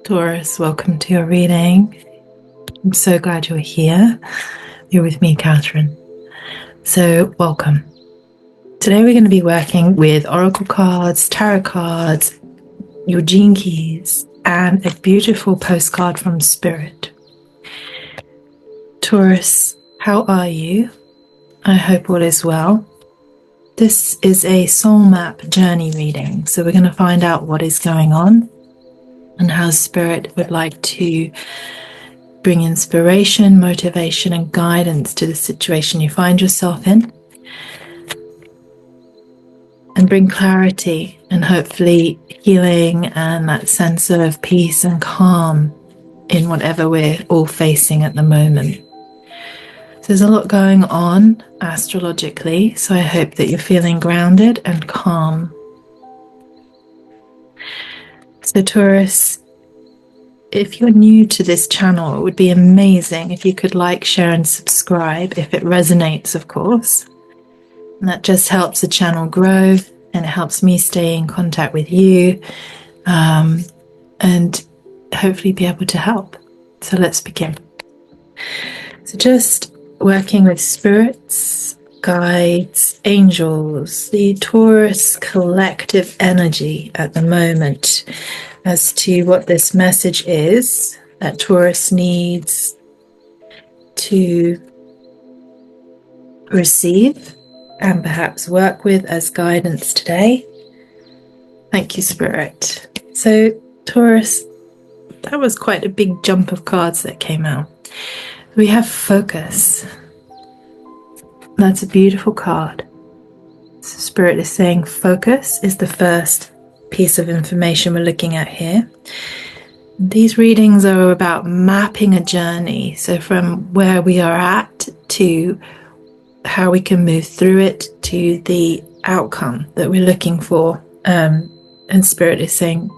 Taurus, welcome to your reading. I'm so glad you're here. You're with me, Catherine. So, welcome. Today we're going to be working with oracle cards, tarot cards, your gene keys, and a beautiful postcard from Spirit. Taurus, how are you? I hope all is well. This is a soul map journey reading, so we're going to find out what is going on and how Spirit would like to bring inspiration, motivation, and guidance to the situation you find yourself in, and bring clarity and hopefully healing and that sense of peace and calm in whatever we're all facing at the moment. So there's a lot going on astrologically, so I hope that you're feeling grounded and calm. So Taurus, if you're new to this channel, it would be amazing if you could like, share, and subscribe if it resonates, of course. And that just helps the channel grow and it helps me stay in contact with you and hopefully be able to help. So let's begin. So just working with spirits, guides, angels, the Taurus collective energy at the moment as to what this message is that Taurus needs to receive and perhaps work with as guidance today. Thank you, Spirit. So, Taurus, that was quite a big jump of cards that came out. We have focus. That's a beautiful card. So Spirit is saying focus is the first piece of information we're looking at here. These readings are about mapping a journey. So from where we are at to how we can move through it to the outcome that we're looking for. And Spirit is saying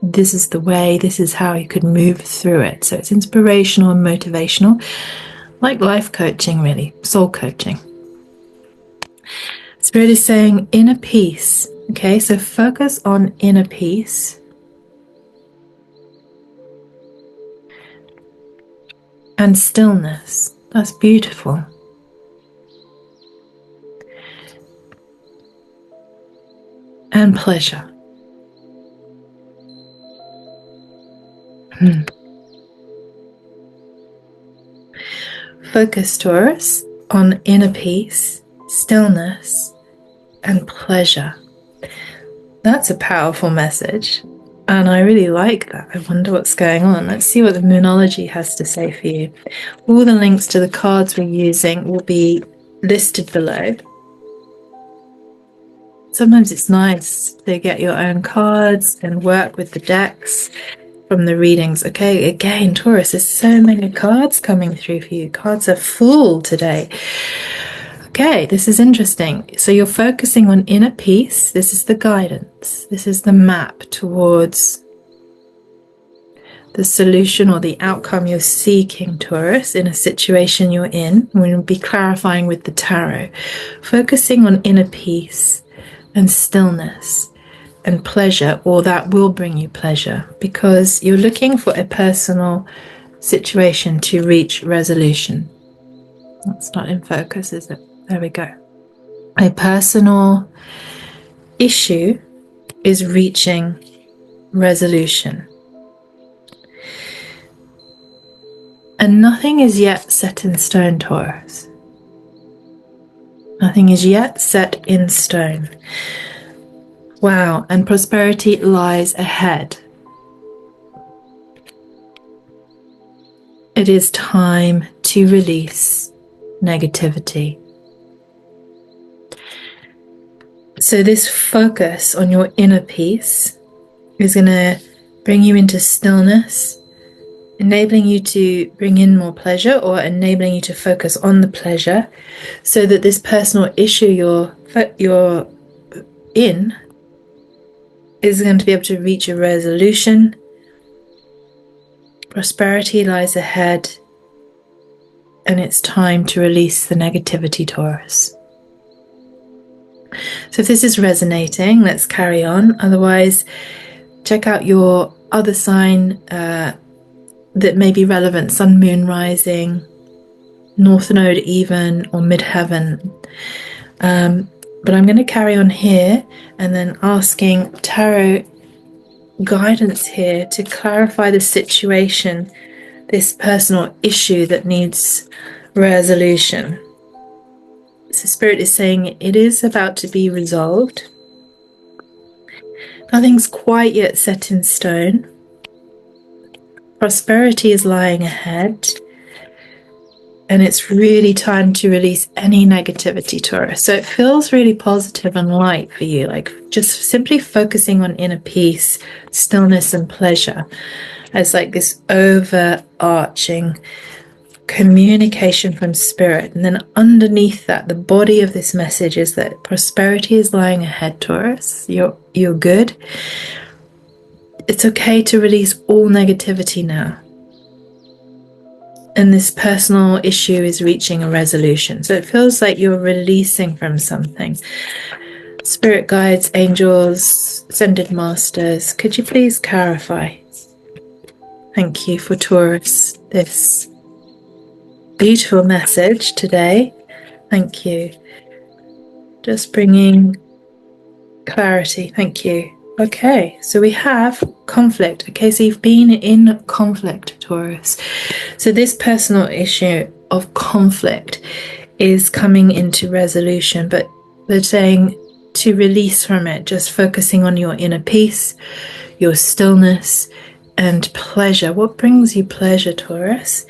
this is the way, this is how you could move through it. So it's inspirational and motivational, like life coaching, really, soul coaching. Spirit is saying inner peace. Okay, so focus on inner peace. And stillness. That's beautiful. And pleasure. Focus, Taurus, on inner peace, stillness, and pleasure. That's a powerful message, and I really like that. I wonder what's going on. Let's see what the Moonology has to say for you. All the links to the cards we're using will be listed below. Sometimes it's nice to get your own cards and work with the decks from the readings. Okay, again, Taurus, there's so many cards coming through for you. Cards are full today. Okay, this is interesting. So you're focusing on inner peace. This is the guidance. This is the map towards the solution or the outcome you're seeking, Taurus, in a situation you're in. We'll be clarifying with the tarot. Focusing on inner peace and stillness and pleasure, or that will bring you pleasure, because you're looking for a personal situation to reach resolution. That's not in focus, is it? There we go. A personal issue is reaching resolution. And nothing is yet set in stone, Taurus. Nothing is yet set in stone. Wow, and prosperity lies ahead. It is time to release negativity. So this focus on your inner peace is going to bring you into stillness, enabling you to bring in more pleasure, or enabling you to focus on the pleasure, so that this personal issue you're in is going to be able to reach a resolution. Prosperity lies ahead, and it's time to release the negativity, Taurus. So if this is resonating, let's carry on. Otherwise, check out your other sign that may be relevant, sun, moon, rising, north node even, or midheaven. But I'm going to carry on here and then asking tarot guidance here to clarify the situation, this personal issue that needs resolution. So Spirit is saying it is about to be resolved. Nothing's quite yet set in stone. Prosperity is lying ahead. And it's really time to release any negativity, Taurus. So it feels really positive and light for you, like just simply focusing on inner peace, stillness, and pleasure as like this overarching communication from Spirit. And then underneath that, the body of this message is that prosperity is lying ahead, Taurus. You're good. It's okay to release all negativity now. And this personal issue is reaching a resolution. So it feels like you're releasing from something. Spirit guides, angels, ascended masters, could you please clarify? Thank you for Taurus, this beautiful message today. Thank you. Just bringing clarity. Thank you. Okay, so we have conflict. Okay, so you've been in conflict, Taurus. So this personal issue of conflict is coming into resolution, but they're saying to release from it, just focusing on your inner peace, your stillness, and pleasure. What brings you pleasure, Taurus?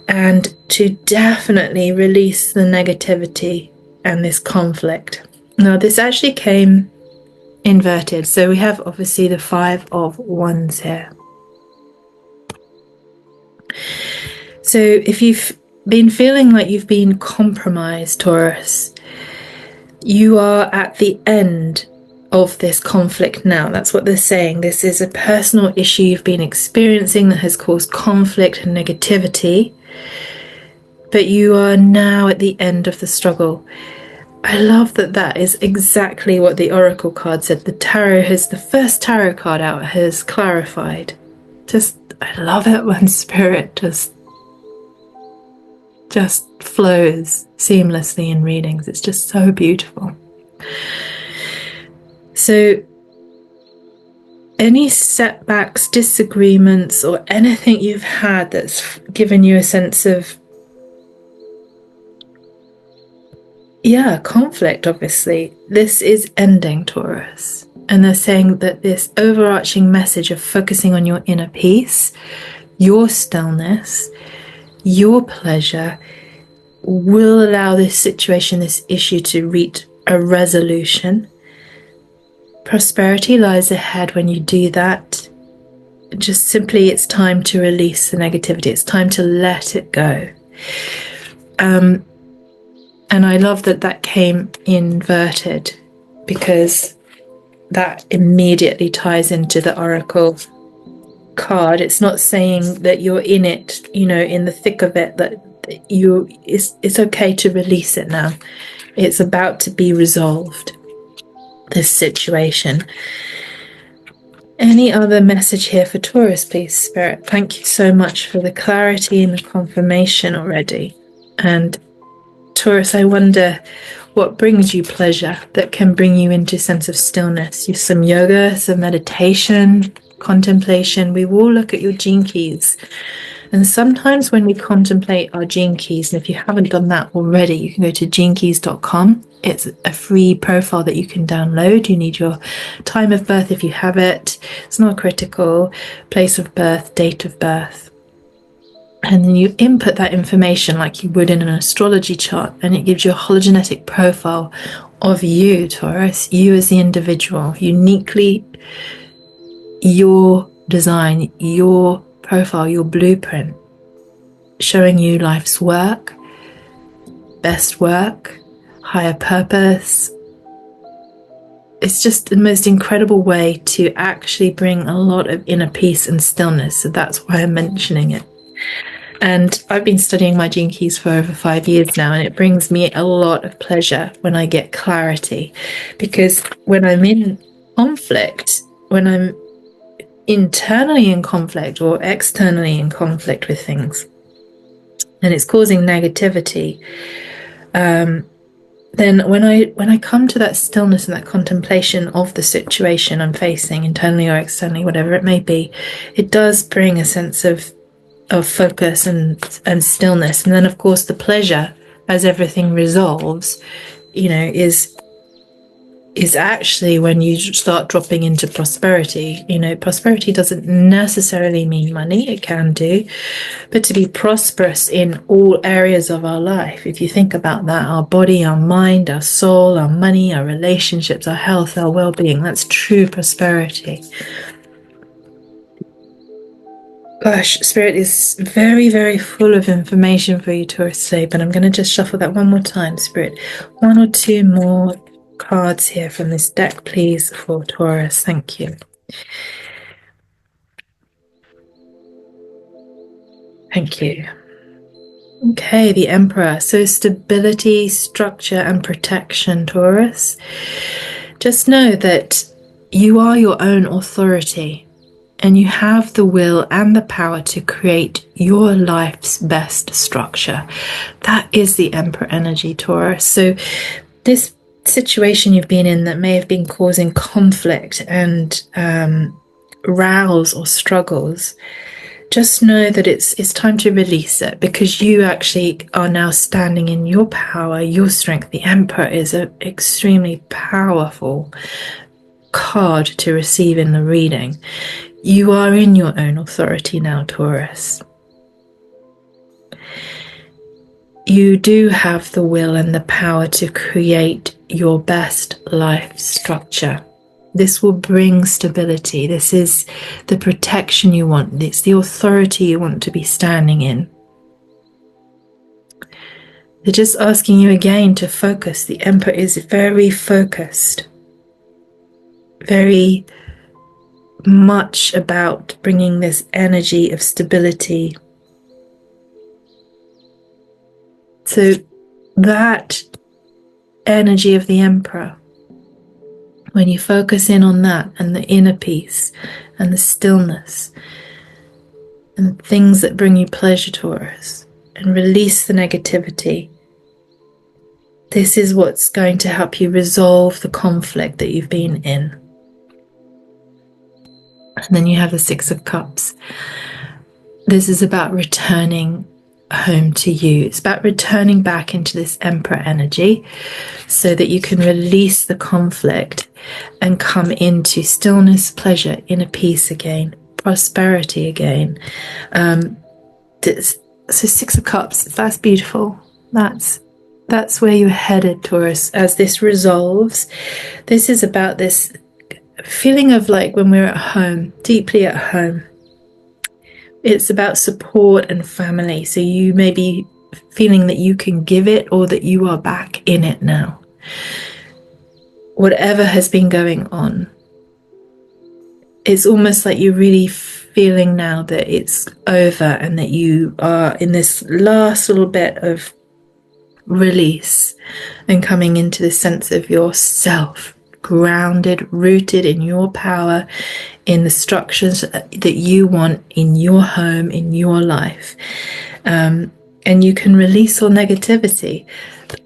And to definitely release the negativity and this conflict. Now, this actually came inverted. So we have obviously the 5 of Wands here. So if you've been feeling like you've been compromised, Taurus, you are at the end of this conflict now. That's what they're saying. This is a personal issue you've been experiencing that has caused conflict and negativity, but you are now at the end of the struggle. I love that that is exactly what the Oracle card said. The tarot has, the first tarot card out has clarified. I love it when Spirit just flows seamlessly in readings. It's just so beautiful. So any setbacks, disagreements, or anything you've had that's given you a sense of conflict, obviously, this is ending, Taurus. And they're saying that this overarching message of focusing on your inner peace, your stillness, your pleasure will allow this situation, this issue to reach a resolution. Prosperity lies ahead when you do that. Just simply, it's time to release the negativity. It's time to let it go. And I love that that came inverted, because that immediately ties into the Oracle card. It's not saying that you're in it, in the thick of it, that it's okay to release it now. It's about to be resolved, this situation. Any other message here for Taurus, please, Spirit? Thank you so much for the clarity and the confirmation already. And Taurus, I wonder what brings you pleasure that can bring you into a sense of stillness. Use some yoga, some meditation, contemplation. We will look at your gene keys. And sometimes when we contemplate our gene keys, and if you haven't done that already, you can go to genekeys.com. It's a free profile that you can download. You need your time of birth if you have it. It's not critical. Place of birth, date of birth. And then you input that information like you would in an astrology chart, and it gives you a hologenetic profile of you, Taurus, you as the individual, uniquely your design, your profile, your blueprint, showing you life's work, best work, higher purpose. It's just the most incredible way to actually bring a lot of inner peace and stillness. So that's why I'm mentioning it. And I've been studying my gene keys for over 5 years now, and it brings me a lot of pleasure when I get clarity, because when I'm in conflict, when I'm internally in conflict or externally in conflict with things, and it's causing negativity, then when I come to that stillness and that contemplation of the situation I'm facing, internally or externally, whatever it may be, it does bring a sense of focus and stillness. And then, of course, the pleasure as everything resolves, is actually when you start dropping into prosperity. Prosperity doesn't necessarily mean money. It can do, but to be prosperous in all areas of our life, if you think about that, our body, our mind, our soul, our money, our relationships, our health, our well-being, that's true prosperity. Gosh, Spirit is very, very full of information for you, Taurus, today, but I'm going to just shuffle that one more time, Spirit. One or two more cards here from this deck, please, for Taurus. Thank you. Thank you. Okay, the Emperor. So stability, structure, and protection, Taurus. Just know that you are your own authority, and you have the will and the power to create your life's best structure. That is the Emperor energy, Taurus. So this situation you've been in that may have been causing conflict and rows or struggles, just know that it's time to release it, because you actually are now standing in your power, your strength. The Emperor is an extremely powerful card to receive in the reading. You are in your own authority now, Taurus. You do have the will and the power to create your best life structure. This will bring stability. This is the protection you want. It's the authority you want to be standing in. They're just asking you again to focus. The Emperor is very focused, very much about bringing this energy of stability. So that energy of the Emperor, when you focus in on that and the inner peace and the stillness and things that bring you pleasure, Taurus, and release the negativity, this is what's going to help you resolve the conflict that you've been in. And then you have the Six of Cups. This is about returning home to you. It's about returning back into this Emperor energy so that you can release the conflict and come into stillness, pleasure, inner peace again, prosperity again. So Six of Cups, that's beautiful. That's where you're headed, Taurus, as this resolves. This is about this feeling of like when we're at home, deeply at home. It's about support and family. So you may be feeling that you can give it, or that you are back in it now. Whatever has been going on, it's almost like you're really feeling now that it's over and that you are in this last little bit of release and coming into the sense of yourself, grounded, rooted in your power, in the structures that you want in your home, in your life. And you can release all negativity.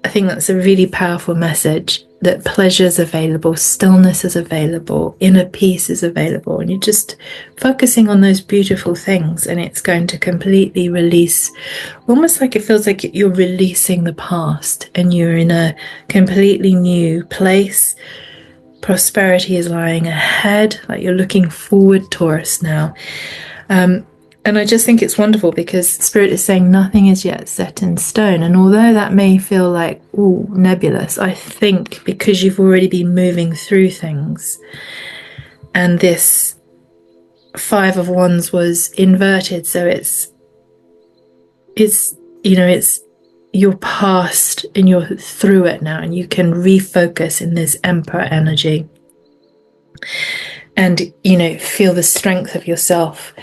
I think that's a really powerful message, that pleasure is available, stillness is available, inner peace is available, and you're just focusing on those beautiful things, and it's going to completely release, almost like it feels like you're releasing the past and you're in a completely new place. Prosperity is lying ahead, like you're looking forward, Taurus, now. And I just think it's wonderful because Spirit is saying nothing is yet set in stone. And although that may feel like, ooh, nebulous, I think because you've already been moving through things, and this Five of Wands was inverted, so it's you're past and you're through it now, and you can refocus in this Emperor energy and feel the strength of yourself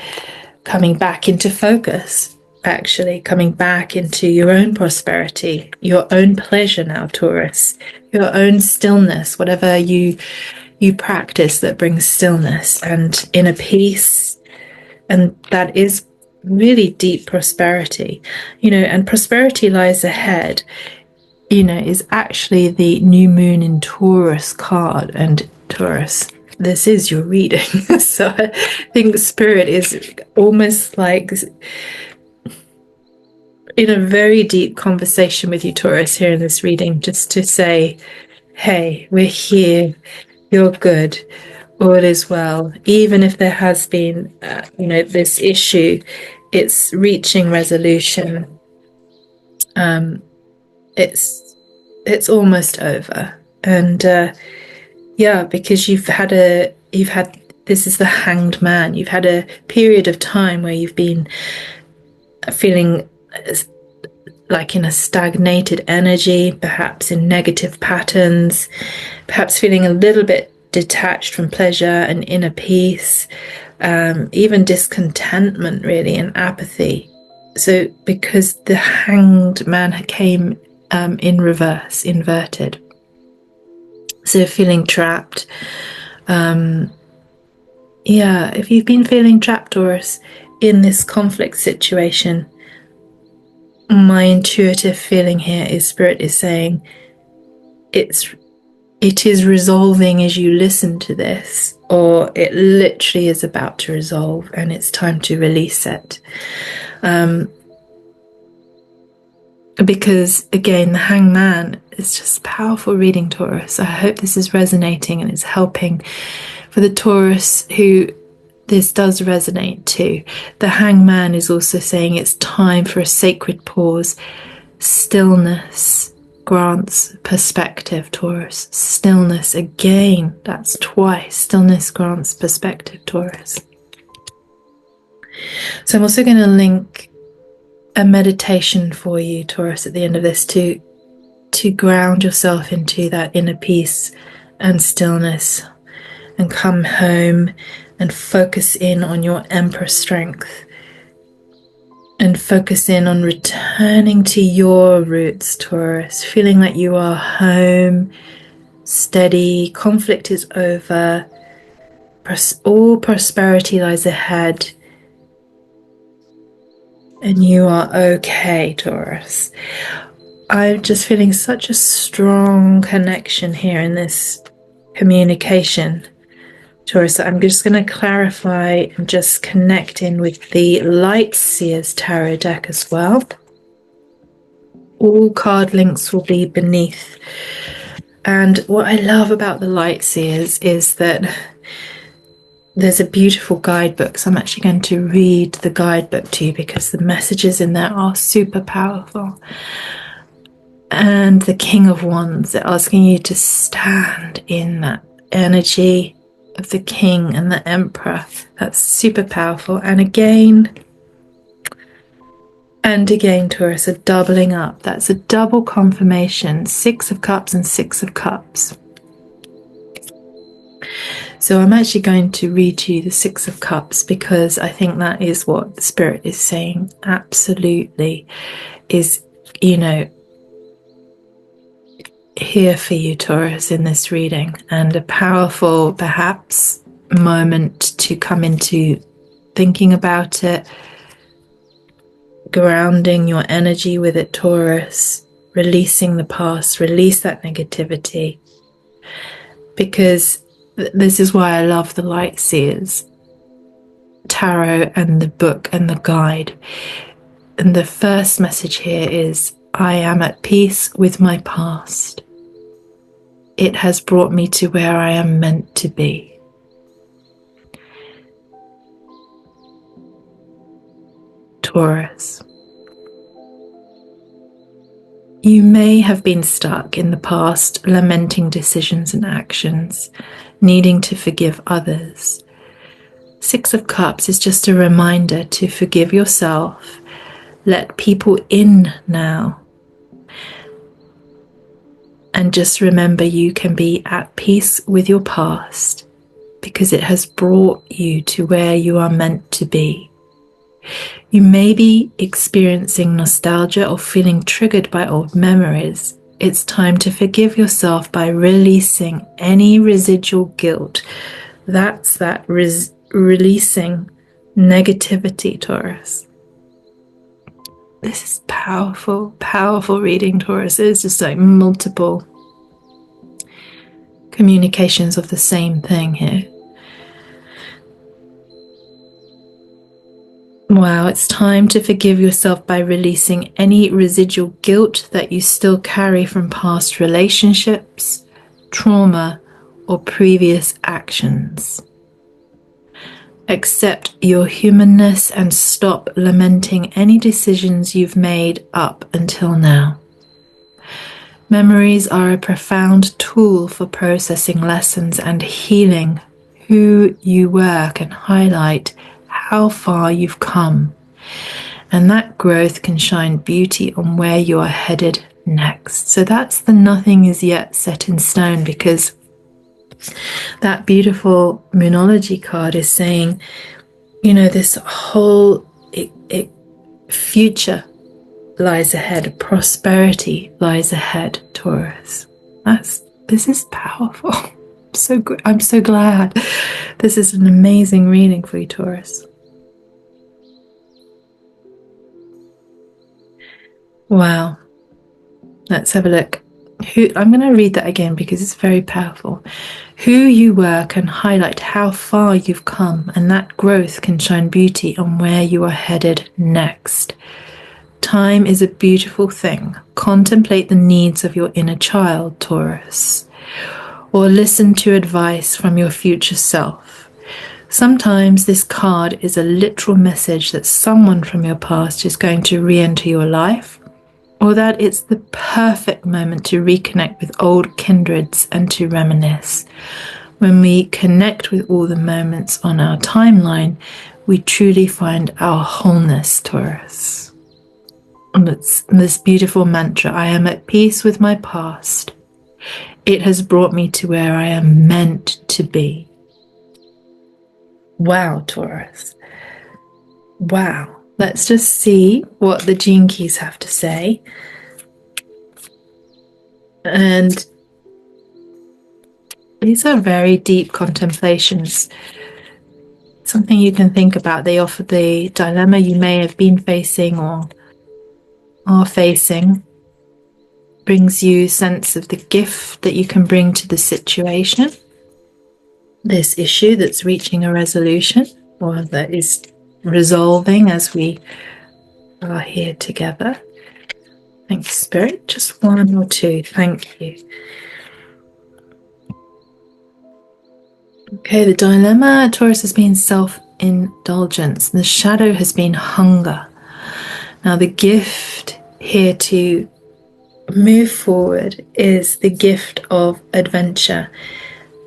coming back into focus, actually coming back into your own prosperity, your own pleasure now, Taurus, your own stillness, whatever you you practice that brings stillness and inner peace, and that is really deep prosperity, and prosperity lies ahead, is actually the new moon in Taurus card. And Taurus, this is your reading. So I think Spirit is almost like in a very deep conversation with you, Taurus, here in this reading, just to say, hey, we're here, you're good, all is well. Even if there has been, this issue, it's reaching resolution. It's almost over. And because you've had this is the Hanged Man. You've had a period of time where you've been feeling like in a stagnated energy, perhaps in negative patterns, perhaps feeling a little bit detached from pleasure and inner peace, even discontentment really, and apathy. So because the Hanged Man came in reverse, inverted, so feeling trapped. If you've been feeling trapped, Taurus, in this conflict situation, my intuitive feeling here is Spirit is saying it is resolving as you listen to this, or it literally is about to resolve and it's time to release it. Because again, the Hanged Man is just powerful reading, Taurus. I hope this is resonating and it's helping for the Taurus who this does resonate to. The Hanged Man is also saying it's time for a sacred pause. Stillness grants perspective, Taurus. Stillness, again, that's twice. Stillness grants perspective, Taurus. So I'm also going to link a meditation for you, Taurus, at the end of this to ground yourself into that inner peace and stillness and come home and focus in on your Emperor strength and focus in on returning to your roots, Taurus, feeling like you are home, steady, conflict is over, all prosperity lies ahead, and you are okay, Taurus. I'm just feeling such a strong connection here in this communication, Taurus. I'm just going to clarify and just connect in with the Light Seers Tarot deck as well. All card links will be beneath. And what I love about the Light Seers is that there's a beautiful guidebook. So I'm actually going to read the guidebook to you because the messages in there are super powerful. And the King of Wands, they're asking you to stand in that energy of the King and the Emperor. That's super powerful. And again, Taurus, a doubling up. That's a double confirmation. 6 of Cups and 6 of Cups. So I'm actually going to read to you the 6 of Cups because I think that is what the Spirit is saying. Absolutely is, here for you, Taurus, in this reading, and a powerful, perhaps, moment to come into thinking about it, grounding your energy with it, Taurus, releasing the past, release that negativity, because this is why I love the Light Seers Tarot and the book and the guide. And the first message here is, I am at peace with my past. It has brought me to where I am meant to be. Taurus. You may have been stuck in the past, lamenting decisions and actions, needing to forgive others. 6 of Cups is just a reminder to forgive yourself. Let people in now. And just remember, you can be at peace with your past because it has brought you to where you are meant to be. You may be experiencing nostalgia or feeling triggered by old memories. it's time to forgive yourself by releasing any residual guilt. That's that releasing negativity, Taurus. This is powerful, powerful reading, Taurus. It's just like multiple communications of the same thing here. Wow, it's time to forgive yourself by releasing any residual guilt that you still carry from past relationships, trauma, or previous actions. Accept your humanness and stop lamenting any decisions you've made up until now. Memories are a profound tool for processing lessons and healing. Who you were can highlight how far you've come, and that growth can shine beauty on where you are headed next. So that's the nothing is yet set in stone, because that beautiful Moonology card is saying, you know, this whole future lies ahead, prosperity lies ahead, Taurus. This is powerful. So good. I'm so glad. This is an amazing reading for you, Taurus. Wow. Let's have a look. I'm going to read that again because it's very powerful. Who you were can highlight how far you've come, and that growth can shine beauty on where you are headed next. Time is a beautiful thing. Contemplate the needs of your inner child, Taurus, or listen to advice from your future self. Sometimes this card is a literal message that someone from your past is going to re-enter your life, or that it's the perfect moment to reconnect with old kindreds and to reminisce. When we connect with all the moments on our timeline, we truly find our wholeness, Taurus. And it's this beautiful mantra, I am at peace with my past. It has brought me to where I am meant to be. Wow, Taurus. Wow. Let's just see what the Gene Keys have to say. And these are very deep contemplations. Something you can think about. They offer the dilemma you may have been facing or are facing. Brings you a sense of the gift that you can bring to the situation. This issue that's reaching a resolution, or that is resolving as we are here together. Thank you, Spirit. Just one or two. Thank you. Okay, the dilemma, Taurus, has been self-indulgence. The shadow has been hunger. Now, the gift here to move forward is the gift of adventure,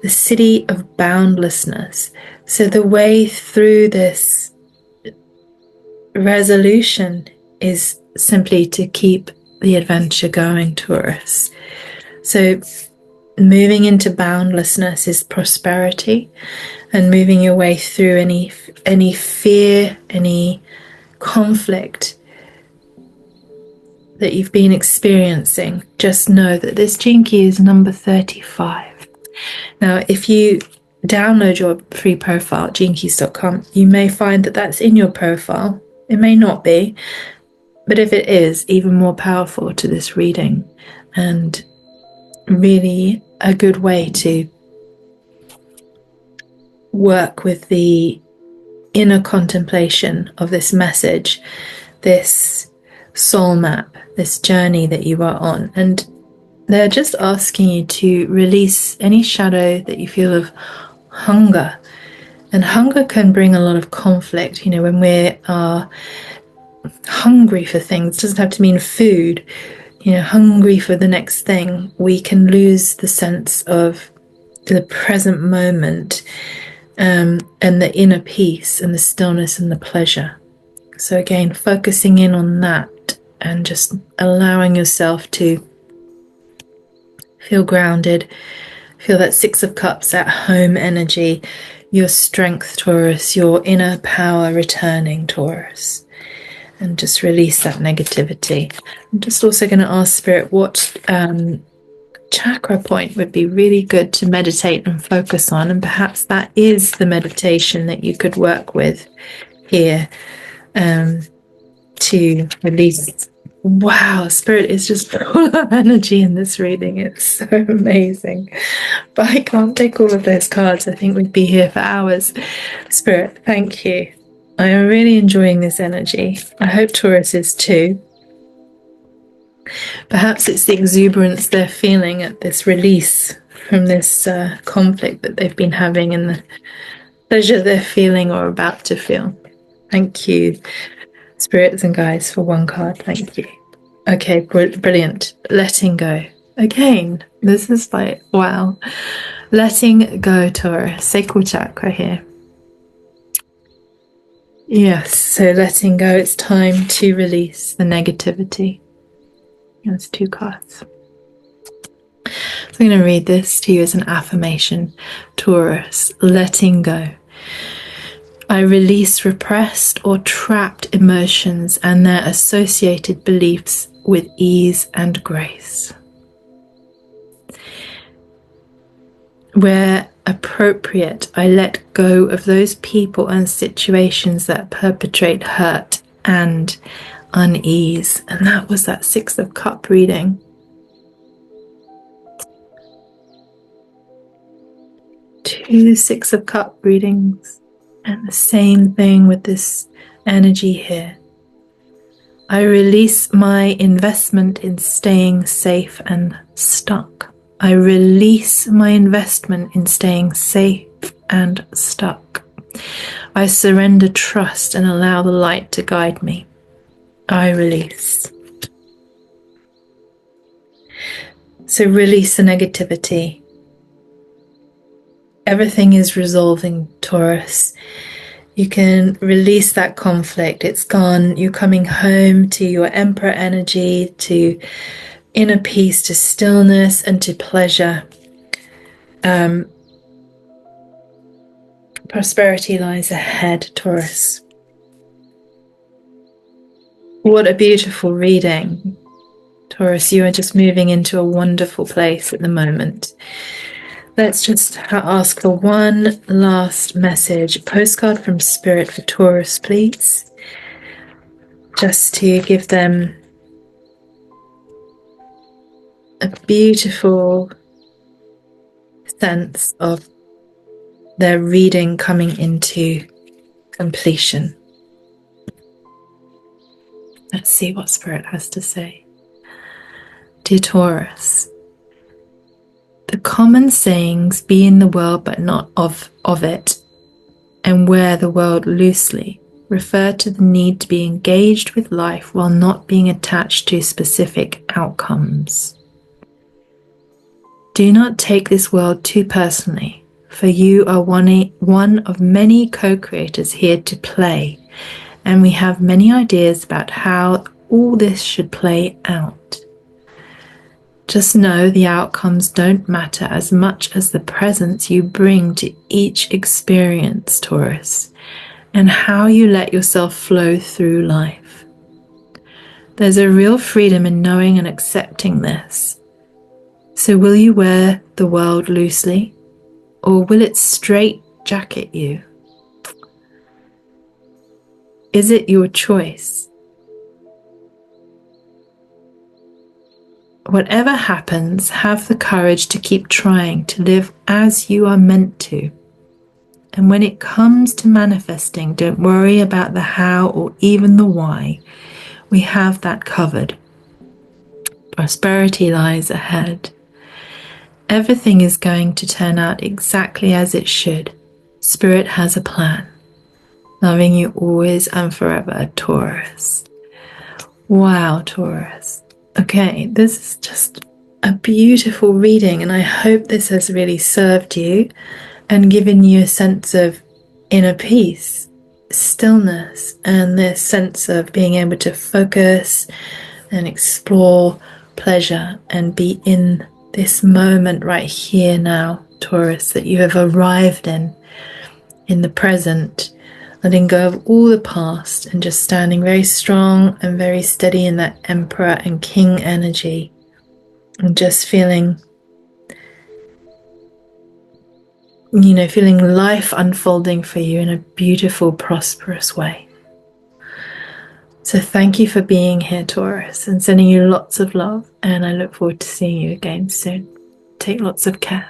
the city of boundlessness. So the way through this resolution is simply to keep the adventure going, Taurus. So moving into boundlessness is prosperity, and moving your way through any fear, any conflict that you've been experiencing. Just know that this Gene Key is number 35. Now, if you download your free profile at genekeys.com, you may find that that's in your profile. It may not be, but if it is, even more powerful to this reading, and really a good way to work with the inner contemplation of this message, this soul map, this journey that you are on. And they're just asking you to release any shadow that you feel of hunger. And hunger can bring a lot of conflict. You know, when we are hungry for things, it doesn't have to mean food, you know, hungry for the next thing, we can lose the sense of the present moment, and the inner peace and the stillness and the pleasure. So again, focusing in on that and just allowing yourself to feel grounded, feel that Six of Cups at home energy, your strength, Taurus, your inner power returning, Taurus. and just release that negativity. I'm just also going to ask Spirit what chakra point would be really good to meditate and focus on, and perhaps that is the meditation that you could work with here to release. Wow, Spirit is just full of energy in this reading. It's so amazing. But I can't take all of those cards. I think we'd be here for hours. Spirit, thank you. I am really enjoying this energy. I hope Taurus is too. Perhaps it's the exuberance they're feeling at this release from this conflict that they've been having, and the pleasure they're feeling or about to feel. Thank you, spirits and guides, for one card. Thank you. Okay, brilliant. Letting go. Again, this is like, wow. Letting go, Taurus. Sacral chakra here. Yes, so letting go. It's time to release the negativity. There's 2 cards. So I'm going to read this to you as an affirmation. Taurus, letting go. I release repressed or trapped emotions and their associated beliefs with ease and grace. Where appropriate, I let go of those people and situations that perpetrate hurt and unease. And that was that 6 of Cup reading. 2 6 of Cup readings. And the same thing with this energy here. I release my investment in staying safe and stuck. I release my investment in staying safe and stuck. I surrender trust and allow the light to guide me. I release. So release the negativity. Everything is resolving, Taurus. You can release that conflict. It's gone. You're coming home to your Emperor energy, to inner peace, to stillness, and to pleasure. Prosperity lies ahead, Taurus. What a beautiful reading. Taurus, you are just moving into a wonderful place at the moment. Let's just ask for one last message. Postcard from Spirit for Taurus, please. Just to give them a beautiful sense of their reading coming into completion. Let's see what Spirit has to say. Dear Taurus, the common sayings, be in the world but not of it, and wear the world loosely, refer to the need to be engaged with life while not being attached to specific outcomes. Do not take this world too personally, for you are one of many co-creators here to play, and we have many ideas about how all this should play out. Just know the outcomes don't matter as much as the presence you bring to each experience, Taurus, and how you let yourself flow through life. There's a real freedom in knowing and accepting this. So will you wear the world loosely, or will it straight jacket you? Is it your choice? Whatever happens, have the courage to keep trying to live as you are meant to. And when it comes to manifesting, don't worry about the how or even the why. We have that covered. Prosperity lies ahead. Everything is going to turn out exactly as it should. Spirit has a plan. Loving you always and forever, Taurus. Wow, Taurus. Okay, this is just a beautiful reading, and I hope this has really served you and given you a sense of inner peace, stillness, and this sense of being able to focus and explore pleasure and be in this moment right here now, Taurus, that you have arrived in the present. letting go of all the past and just standing very strong and very steady in that Emperor and King energy, and just feeling, feeling life unfolding for you in a beautiful, prosperous way. So thank you for being here, Taurus, and sending you lots of love, and I look forward to seeing you again soon. Take lots of care.